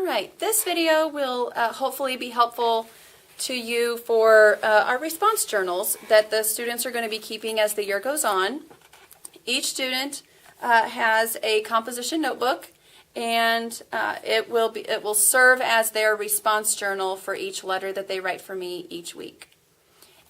right, this video will hopefully be helpful to you for our response journals that the students are going to be keeping as the year goes on. Each student has a composition notebook, and it will serve as their response journal for each letter that they write for me each week.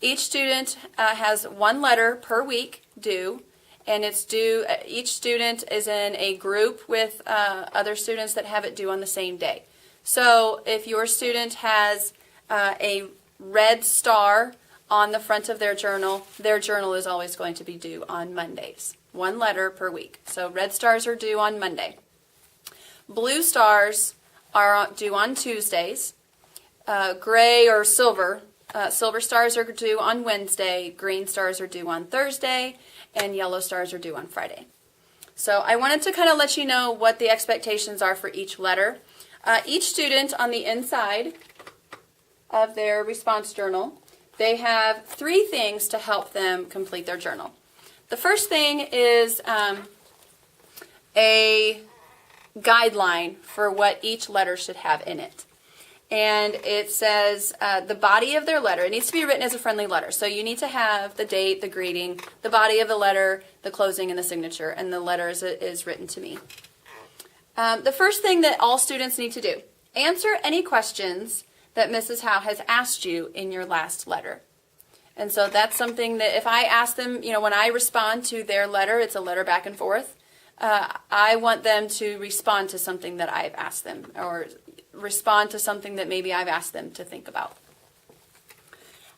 Each student has one letter per week due, and it's due. Each student is in a group with other students that have it due on the same day. So if your student has a red star on the front of their journal is always going to be due on Mondays. One letter per week. So red stars are due on Monday. Blue stars are due on Tuesdays. Gray or silver stars are due on Wednesday. Green stars are due on Thursday. And yellow stars are due on Friday. So I wanted to kind of let you know what the expectations are for each letter. Each student on the inside of their response journal, they have 3 things to help them complete their journal. The first thing is a guideline for what each letter should have in it. And it says the body of their letter. It needs to be written as a friendly letter. So you need to have the date, the greeting, the body of the letter, the closing, and the signature. And the letter is written to me. The first thing that all students need to do, answer any questions that Mrs. Howe has asked you in your last letter. And so that's something that if I ask them, when I respond to their letter, it's a letter back and forth. I want them to respond to something that I've asked them, or respond to something that maybe I've asked them to think about.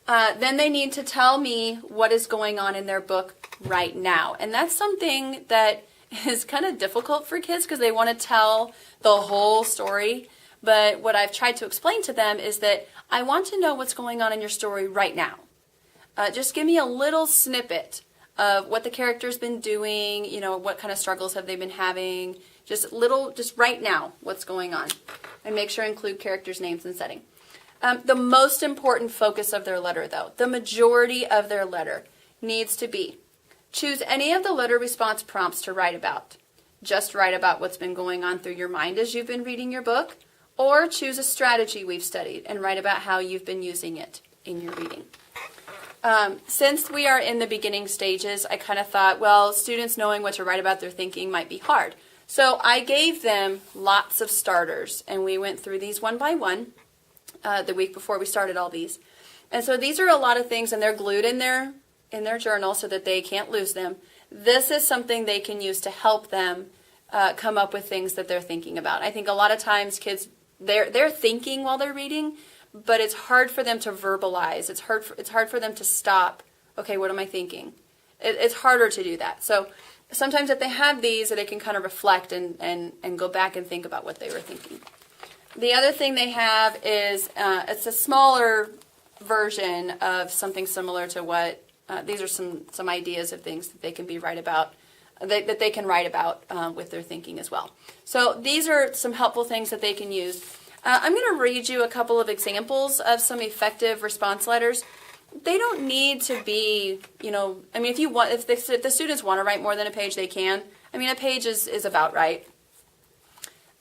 Then they need to tell me what is going on in their book right now. And that's something that is kind of difficult for kids because they want to tell the whole story. But what I've tried to explain to them is that I want to know what's going on in your story right now. Just give me a little snippet of what the character's been doing, what kind of struggles have they been having, just right now, what's going on. And make sure to include characters' names and setting. The most important focus of their letter, though, the majority of their letter, needs to be choose any of the letter response prompts to write about. Just write about what's been going on through your mind as you've been reading your book, or choose a strategy we've studied and write about how you've been using it in your reading. Since we are in the beginning stages, I kind of thought, well, students knowing what to write about their thinking might be hard. So I gave them lots of starters, and we went through these one by one the week before we started all these. And so these are a lot of things, and they're glued in their journal so that they can't lose them. This is something they can use to help them come up with things that they're thinking about. I think a lot of times kids, they're thinking while they're reading, but it's hard for them to verbalize. It's hard for them to stop. Okay, what am I thinking? It's harder to do that. So sometimes if they have these, they can kind of reflect and go back and think about what they were thinking. The other thing they have is it's a smaller version of something similar to what these are some ideas of things that they can write about with their thinking as well. So these are some helpful things that they can use. I'm going to read you a couple of examples of some effective response letters. They don't need to be, if the students want to write more than a page, they can. A page is about right.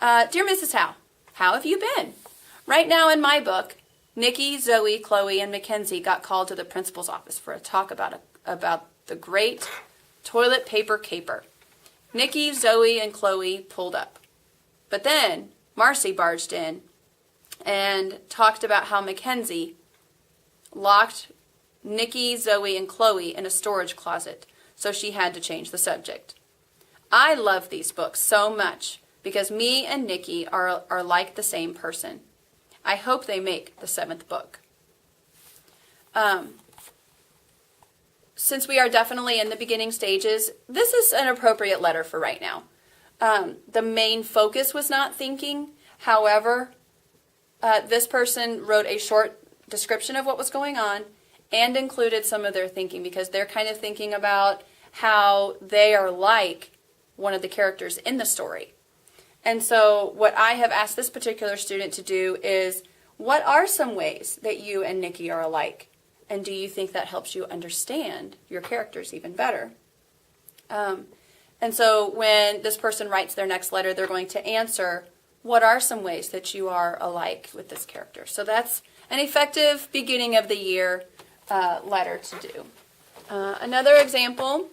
Dear Mrs. Howe, how have you been? Right now in my book, Nikki, Zoe, Chloe, and Mackenzie got called to the principal's office for a talk about the great toilet paper caper. Nikki, Zoe, and Chloe pulled up. But then Marcy barged in and talked about how Mackenzie locked Nikki, Zoe, and Chloe in a storage closet, so she had to change the subject. I love these books so much because me and Nikki are like the same person. I hope they make the 7th book. Since we are definitely in the beginning stages, this is an appropriate letter for right now. The main focus was not thinking. However, this person wrote a short description of what was going on and included some of their thinking because they're kind of thinking about how they are like one of the characters in the story. And so what I have asked this particular student to do is, what are some ways that you and Nikki are alike? And do you think that helps you understand your characters even better? And so when this person writes their next letter, they're going to answer what are some ways that you are alike with this character? So that's an effective beginning of the year letter to do. Another example,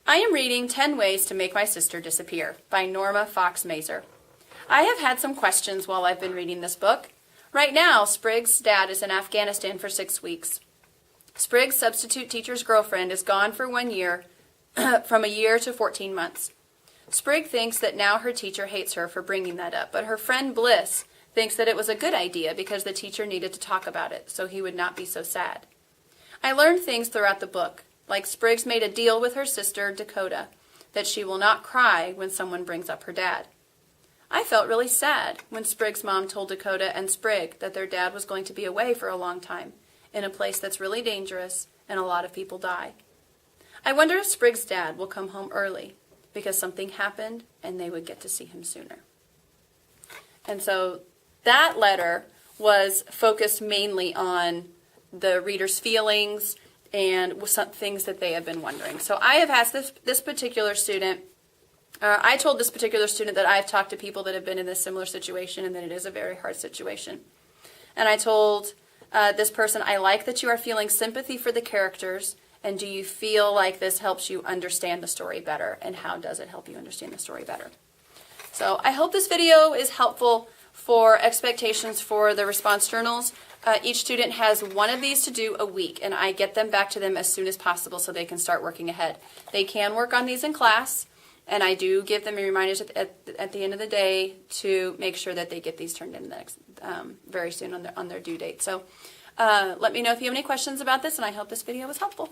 I am reading 10 Ways to Make My Sister Disappear by Norma Fox Mazer. I have had some questions while I've been reading this book. Right now, Sprig's dad is in Afghanistan for 6 weeks. Sprig's substitute teacher's girlfriend is gone for 1 year, from a year to 14 months. Sprig thinks that now her teacher hates her for bringing that up, but her friend Bliss thinks that it was a good idea because the teacher needed to talk about it so he would not be so sad. I learned things throughout the book, like Sprig's made a deal with her sister Dakota that she will not cry when someone brings up her dad. I felt really sad when Sprig's mom told Dakota and Sprig that their dad was going to be away for a long time, in a place that's really dangerous and a lot of people die. I wonder if Sprig's dad will come home early because something happened and they would get to see him sooner. And so that letter was focused mainly on the reader's feelings and some things that they have been wondering. So I have asked this particular student, I told this particular student that I've talked to people that have been in this similar situation and that it is a very hard situation. And I told this person, I like that you are feeling sympathy for the characters, and do you feel like this helps you understand the story better, and how does it help you understand the story better? So I hope this video is helpful for expectations for the response journals. Each student has one of these to do a week, and I get them back to them as soon as possible so they can start working ahead. They can work on these in class, and I do give them reminders at the end of the day to make sure that they get these turned in very soon on their due date. So let me know if you have any questions about this, and I hope this video was helpful.